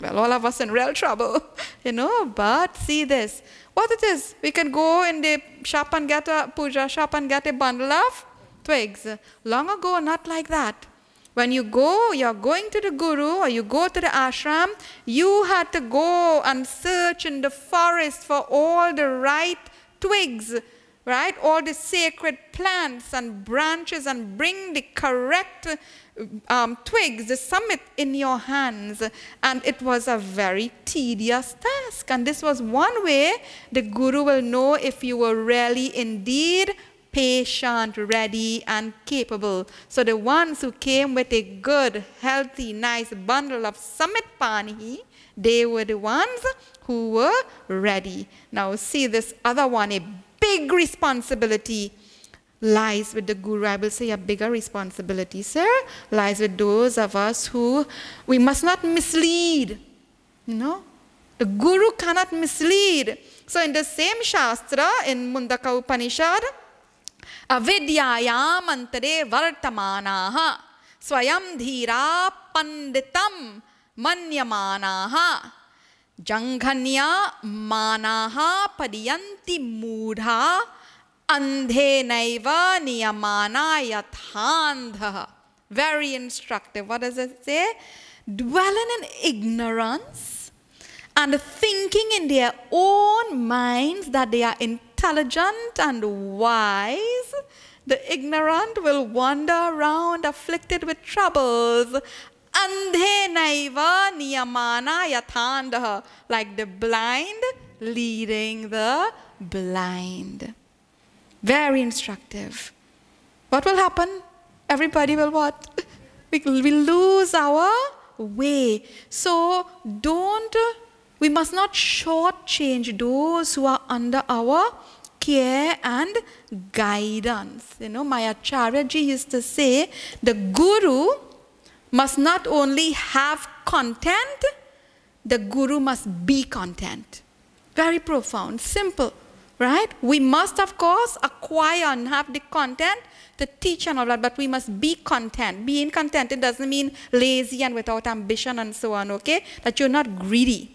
Well, all of us in real trouble, but see this. What it is, we can go in the shop and get a puja shop and get a bundle of twigs. Long ago, not like that. When you go, you're going to the guru or you go to the ashram, you had to go and search in the forest for all the right twigs, right? All the sacred plants and branches, and bring the correct twigs, the summit, in your hands. And it was a very tedious task. And this was one way the guru will know if you were really indeed patient, ready, and capable. So the ones who came with a good, healthy, nice bundle of Samit Panihi, they were the ones who were ready. Now see this other one, a big responsibility lies with the guru. I will say a bigger responsibility, sir, lies with those of us who, we must not mislead. The guru cannot mislead. So in the same Shastra, in Mundaka Upanishad, Avidyayam antare vartamanaha swayam dhira panditam manyamanaha janghanya manaha padiyanti mudha andhe naiva niyamana yathandha. Very instructive. What does it say? Dwelling in ignorance and thinking in their own minds that they are intelligent and wise, the ignorant will wander around afflicted with troubles. Andhe naiva niyamana yathandaha, like the blind leading the blind. Very instructive. What will happen? Everybody will what? We lose our way. So we must not shortchange those who are under our care and guidance. My Acharya ji used to say, the guru must not only have content, the guru must be content. Very profound, simple, right? We must, of course, acquire and have the content to teach and all that, but we must be content. Being contented doesn't mean lazy and without ambition and so on, okay? That you're not greedy.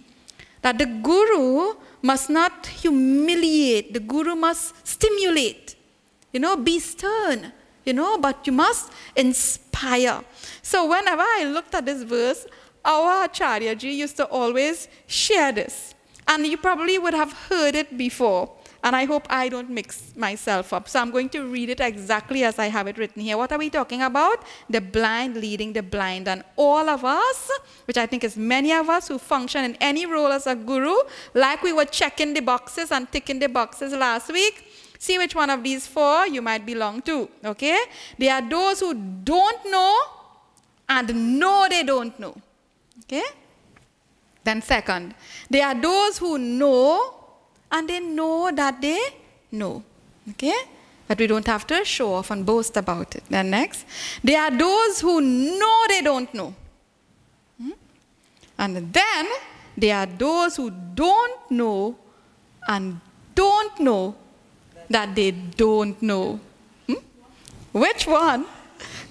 That the guru must not humiliate. The guru must stimulate. Be stern. but you must inspire. So whenever I looked at this verse, our Acharya Ji used to always share this. And you probably would have heard it before. And I hope I don't mix myself up. So I'm going to read it exactly as I have it written here. What are we talking about? The blind leading the blind. And all of us, which I think is many of us who function in any role as a guru, like we were checking the boxes and ticking the boxes last week, see which one of these four you might belong to, okay? There are those who don't know and know they don't know, okay? Then second, there are those who know and they know that they know, okay? But we don't have to show off and boast about it. Then next, there are those who know they don't know. And then there are those who don't know and don't know that they don't know. Which one?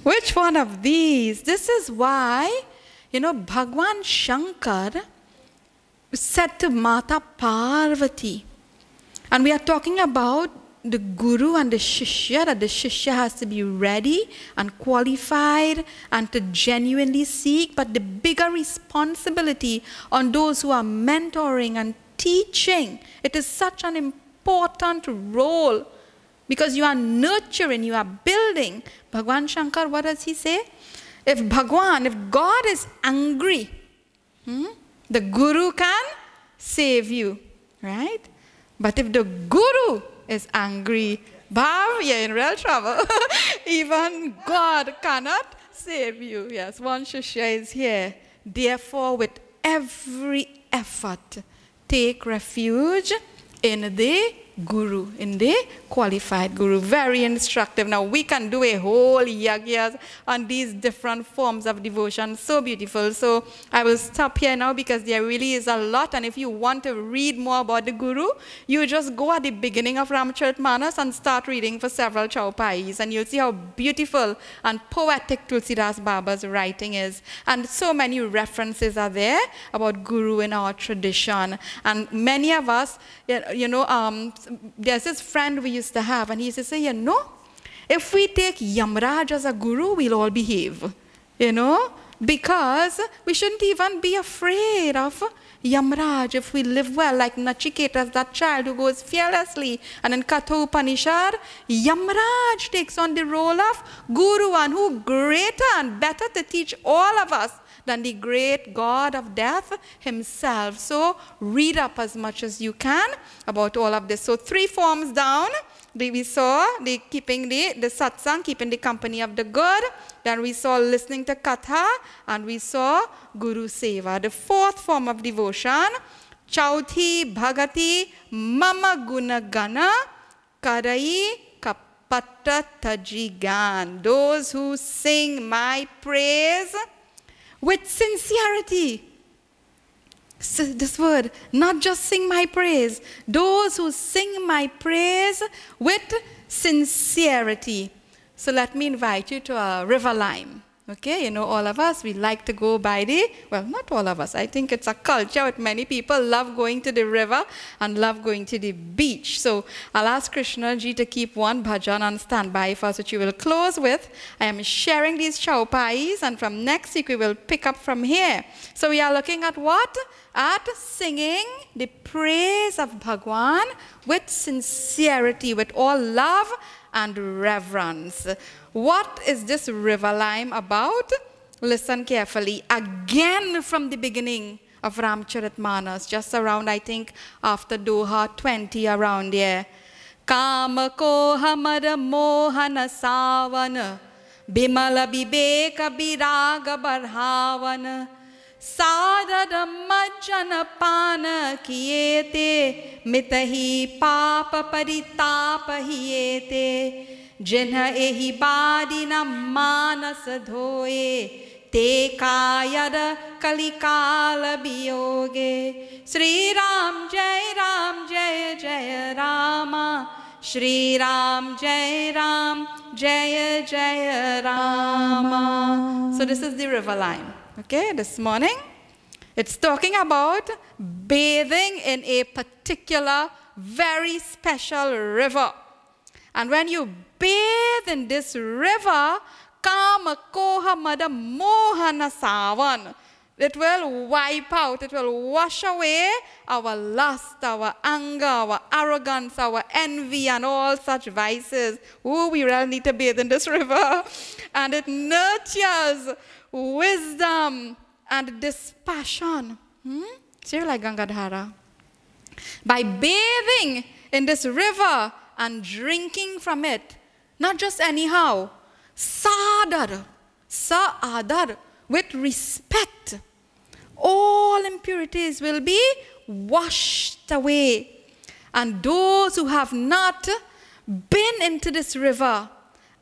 Which one of these? This is why, Bhagwan Shankar said to Mata Parvati, and we are talking about the guru and the shishya, that the shishya has to be ready and qualified and to genuinely seek, but the bigger responsibility on those who are mentoring and teaching. It is such an important role because you are nurturing, you are building. Bhagwan Shankar, what does he say? If God is angry, the guru can save you, right? But if the guru is angry, Bhav, you're in real trouble. Even God cannot save you. Yes, one shishya is here. Therefore, with every effort, take refuge in the guru, in the qualified guru. Very instructive. Now, we can do a whole yagyas on these different forms of devotion. So beautiful. So, I will stop here now because there really is a lot. And if you want to read more about the guru, you just go at the beginning of Ramcharitmanas and start reading for several chaupais. And you'll see how beautiful and poetic Tulsidas Baba's writing is. And so many references are there about guru in our tradition. And many of us, there's this friend we used to have, and he used to say, if we take Yamraj as a guru, we'll all behave, because we shouldn't even be afraid of Yamraj if we live well, like Nachiketas, that child who goes fearlessly. And in Katha Upanishad, Yamraj takes on the role of guru, and who greater and better to teach all of us than the great God of death himself. So read up as much as you can about all of this. So 3 forms down. We saw keeping the satsang, keeping the company of the good. Then we saw listening to katha, and we saw guru seva. The 4th form of devotion, chauthi bhagati mama guna gana karai kapatta tajigan. Those who sing my praise with sincerity. So this word, not just sing my praise. Those who sing my praise with sincerity. So let me invite you to a river lime. Okay, all of us, we like to go by well, not all of us. I think it's a culture with many people love going to the river and love going to the beach. So I'll ask Krishna Ji to keep one bhajan on standby for us, which we will close with. I am sharing these chaupais, and from next week we will pick up from here. So we are looking at what? At singing the praise of Bhagwan with sincerity, with all love and reverence. What is this river lime about? Listen carefully. Again from the beginning of Ramcharitmanas, just around, I think, after Doha 20, around there. Kama koha mada mohana savana, bimala bibeka biraga barhavana, sadada majjana pana kiyete, mitahi papa paritapa hiyete, jinha ehi badina manas dhoye, te kayada kalikala biyoge. Sri Ram Jai Jai Rama, Shri Ram Jai Jai Rama. So this is the river line. Okay, this morning, it's talking about bathing in a particular, very special river. And when you bathe in this river, Kama Koha Mada Mohana Savan, it will wipe out, it will wash away our lust, our anger, our arrogance, our envy, and all such vices. Oh, we really need to bathe in this river. And it nurtures wisdom and dispassion. So like Gangadhara. By bathing in this river and drinking from it, not just anyhow, sadar, with respect, all impurities will be washed away. And those who have not been into this river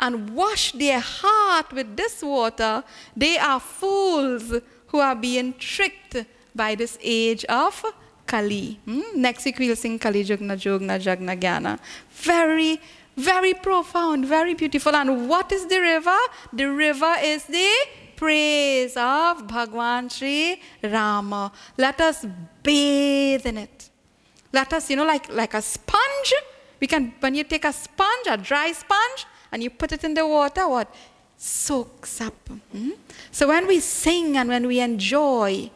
and washed their heart with this water, they are fools who are being tricked by this age of Kali. Next week we'll sing Kali Jugna Jogna Jagna Gyana. Very, very profound, very beautiful. And what is the river? The river is the praise of Bhagwan Sri Rama. Let us bathe in it. Let us, like a sponge. When you take a sponge, a dry sponge, and you put it in the water, what? Soaks up. So when we sing and when we enjoy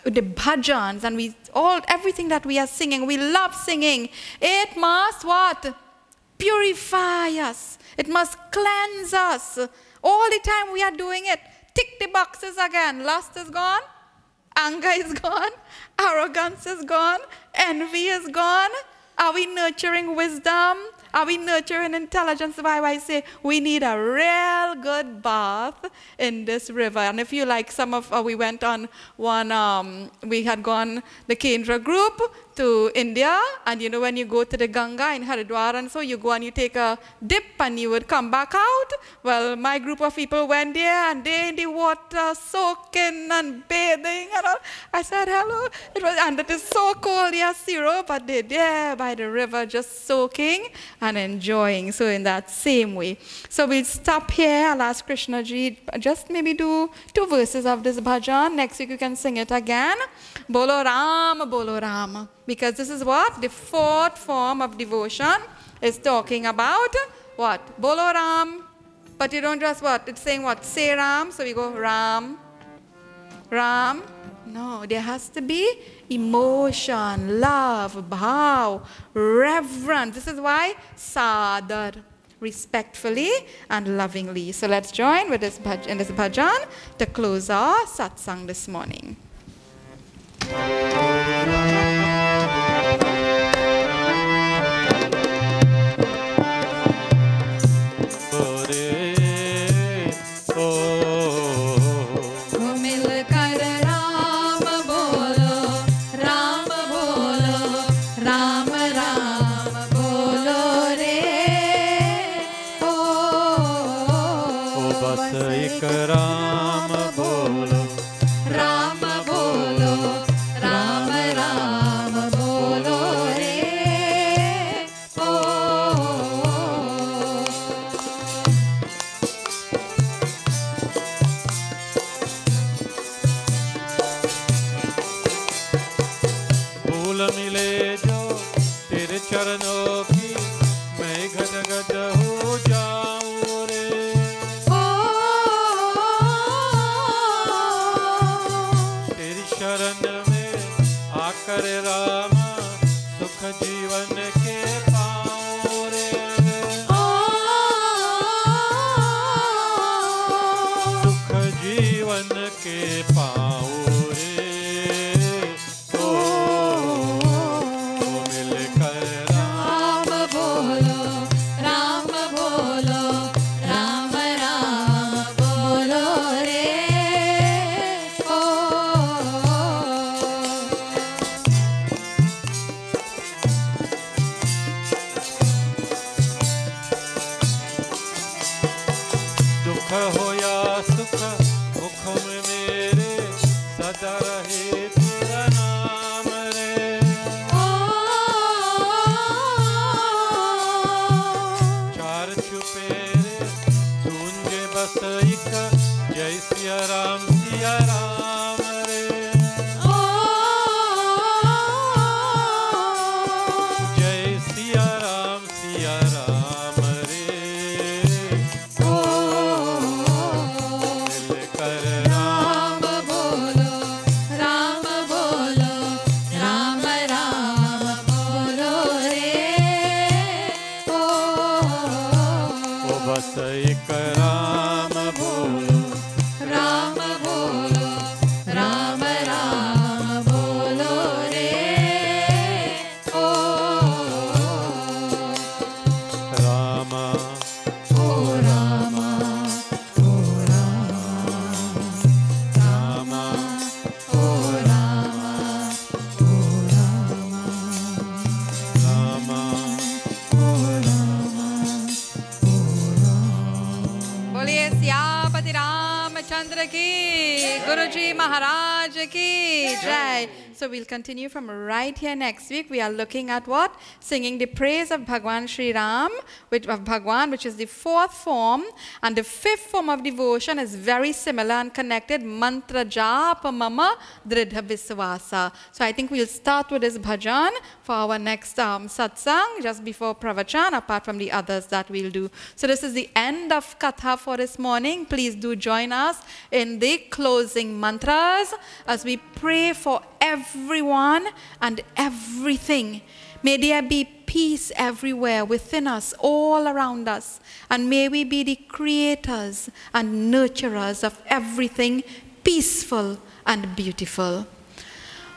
the bhajans and everything that we are singing, we love singing, it must what? Purify us. It must cleanse us. All the time we are doing it. Tick the boxes again. Lust is gone. Anger is gone. Arrogance is gone. Envy is gone. Are we nurturing wisdom? Are we nurturing intelligence? Why I say we need a real good bath in this river. And if you like, we went on one, we had gone, the Kendra group, to India, and when you go to the Ganga in Haridwar, and so you go and you take a dip and you would come back out. Well, my group of people went there and they in the water soaking and bathing and all. I said hello. And it is so cold, yes, zero, but they're there by the river just soaking and enjoying. So in that same way. So we'll stop here. I'll ask Krishna Ji just maybe do 2 verses of this bhajan. Next week you can sing it again. Bolo Ram, Bolo Ram. Because this is what? The 4th form of devotion is talking about what? Bolo Ram. But you don't just what? It's saying what? Say Ram. So we go Ram. Ram. No, there has to be emotion, love, bhav, reverence. This is why sadar, respectfully and lovingly. So let's join with this bhajan to close our satsang this morning. एक राम बोलो, राम बोलो, राम राम बोलो रे ओ राम ओ राम ओ राम राम ओ राम ओ राम राम बोलिए सियापति रामचंद्र की, गुरुजी महाराज की जय. So we'll continue from right here next week. We are looking at what? Singing the praise of Bhagwan Sri Ram, which is the fourth form. And the fifth form of devotion is very similar and connected. Mantra japa mama dridha viswasa. So I think we'll start with this bhajan for our next satsang, just before pravachan, apart from the others that we'll do. So this is the end of Katha for this morning. Please do join us in the closing mantras as we pray for everyone and everything. May there be peace everywhere within us, all around us. And may we be the creators and nurturers of everything peaceful and beautiful.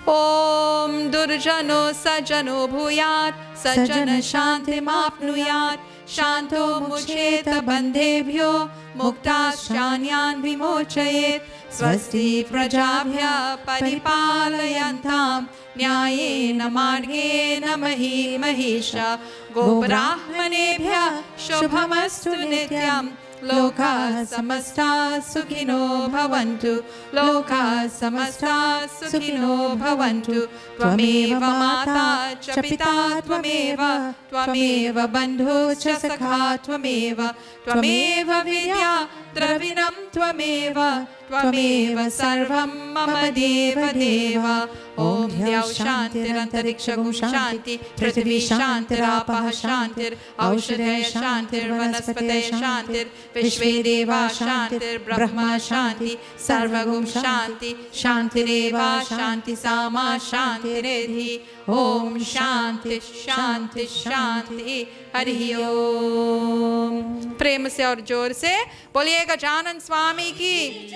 Om Durjano Sajano Bhuyat Sajana Shanti Mapnuyat Shanto Mucheta Bandebhyo Mukta Shanyan Vimochayet Swasti Prajabhya Paripalayantam Nyayena Margena Mahi Mahisha Gobrahmanebhya Shubhamastu Nityam Loka samasta sukhino bhavantu. Loka samasta sukhino bhavantu. Tvameva mata cha pita tvameva. Tvameva bandhu cha sakha tvameva. Tvameva vidya dravinam tvameva. Tvameva sarvam mama deva deva. Om Dhyau Shantir Antarikshagum Shanti Prithvi Shantir Apaha Shantir Aushadaya Shantir Vanaspataya Shantir Vishve Deva Shantir Brahma Shanti Sarvagum Shanti Shantireva Shanti Sama Shantiredhi Om Shanti Shanti Shanti Hari Om. प्रेम से और जोर से बोलिए गजानन स्वामी की,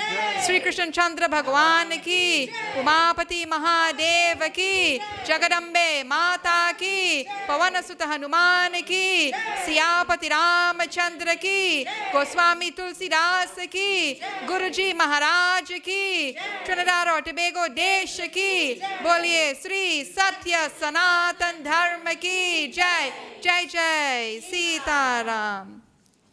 श्री कृष्ण चंद्र भगवान की, उमापति महादेव की, जगदम्बे माता की, पवन सुत हनुमान की, सियापति रामचंद्र की, गोस्वामी तुलसीदास की, गुरुजी महाराज की, ट्रिनिडाद और टोबैगो देश की, बोलिए श्री सत्य सनातन धर्म की जय. जय जय Sitaram.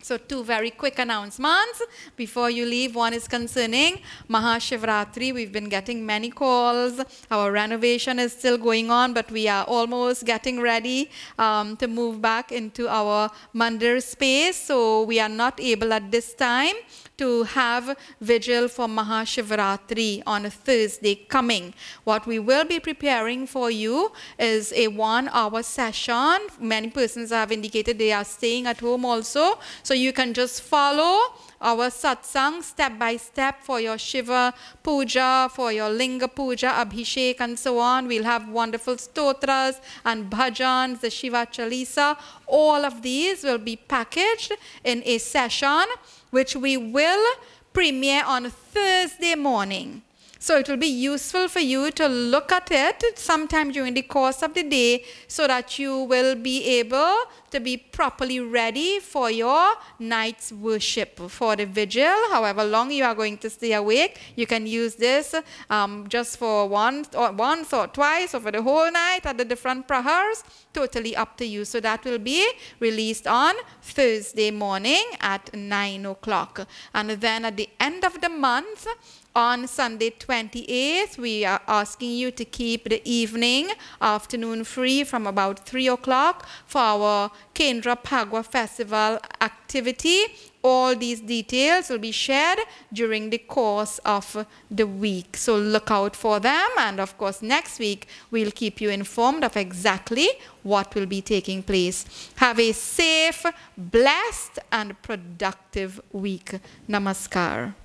So two very quick announcements before you leave. One is concerning Mahashivratri. We've been getting many calls. Our renovation is still going on, but we are almost getting ready to move back into our mandir space. So we are not able at this time to have vigil for Mahashivratri on a Thursday coming. What we will be preparing for you is a 1-hour session. Many persons have indicated they are staying at home also. So you can just follow our satsang step by step for your Shiva puja, for your Linga puja, Abhishek and so on. We'll have wonderful stotras and bhajans, the Shiva Chalisa. All of these will be packaged in a session which we will premiere on Thursday morning. So it will be useful for you to look at it sometime during the course of the day so that you will be able to be properly ready for your night's worship, for the vigil. However long you are going to stay awake, you can use this just for once or twice or for the whole night at the different prahars. Totally up to you. So that will be released on Thursday morning at 9 o'clock. And then at the end of the month, on Sunday 28th, we are asking you to keep the evening, afternoon free from about 3 o'clock for our Kendra Phagwa Festival activity. All these details will be shared during the course of the week. So look out for them. And of course, next week, we'll keep you informed of exactly what will be taking place. Have a safe, blessed, and productive week. Namaskar.